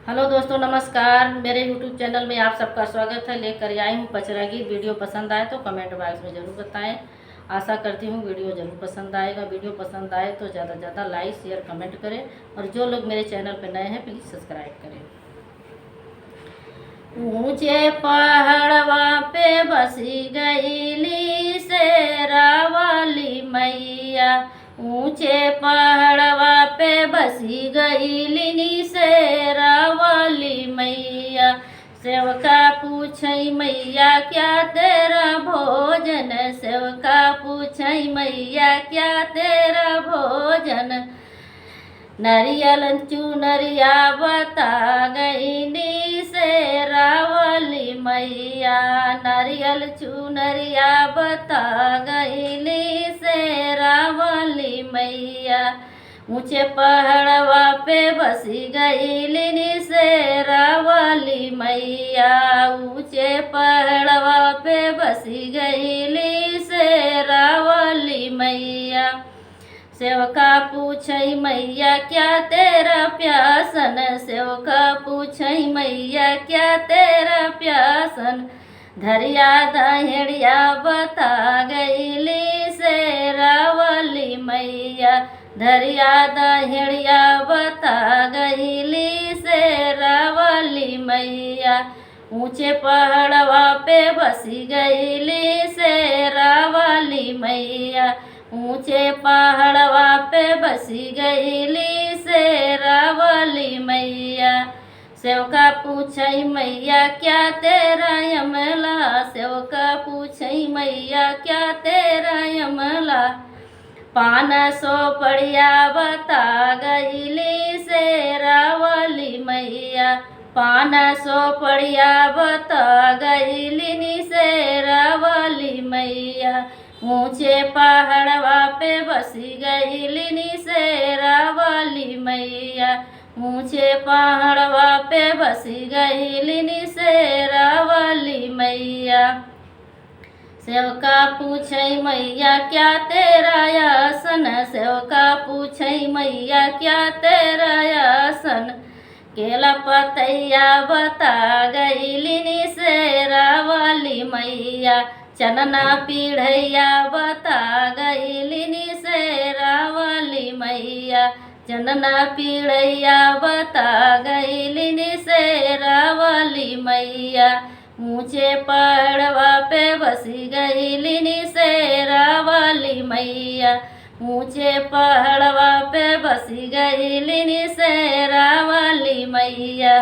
Hello दोस्तों, नमस्कार। मेरे YouTube चैनल में आप सबका स्वागत है। लेकर आई हूँ पचरा गीत। वीडियो पसंद आए तो कमेंट बॉक्स में ज़रूर बताएं। आशा करती हूँ वीडियो ज़रूर पसंद आएगा। वीडियो पसंद आए तो ज़्यादा से ज़्यादा लाइक शेयर कमेंट करें, और जो लोग मेरे चैनल पर नए हैं प्लीज़ सब्सक्राइब करें। ऊंचे पहाड़वा पे बसी गईली शेरावाली मैया। ऊंचे पहाड़वा पे बसी गईली शेरावाली मैया। सेवका पूछई मैया क्या तेरा भोजन। सेवका पूछई मैया क्या तेरा भोजन। नरियल चुनरिया बता गईनी शेरावाली मैया। नरियल चुनरिया बता गईली शेरावाली मैया। ऊंचे पहाड़वा पे बसी गईली शेरावाली मैया। ऊंचे पहाड़वा पे बसी गईली शेरावाली मैया। सेवका पूछई मैया क्या तेरा प्यासन। सेवका पूछई मैया क्या तेरा प्यासन। धरिया दहेड़िया बता गईली शेरावाली मैया। धरिया दहेड़िया बता गईली शेरावाली मैया। ऊंचे पहाड़वा पे बसी गईली शेरावाली मैया। ऊंचे पहाड़वा पे बसी गईली शेरावाली मैया। सेवका पूछई मैया क्या तेरा यमला। सेवका पूछई मैया क्या तेरा यमला। 500 पड़िया बता गईली शेरावाली मैया। 500 पड़िया बता गईली शेरावाली मैया। ऊंचे पहाड़वा पे बसी गईली शेरावाली मैया। ऊंचे पहाड़वा पे बसी गईली शेरावाली मैया। सेवका पूछई मैया क्या तेरा आसन। सेवका पूछई मैया क्या तेरा आसन। केला पतैया बता गईली शेरावाली मैया। चनना पीढ़ैया बता गईली शेरावाली मैया। चनना पीढ़ैया बता गईली शेरावाली मैया। ऊंचे पहाड़वा पे बसी गईली शेरावाली मैया। ऊंचे पहाड़वा पे बसी गईली शेरावाली मैया।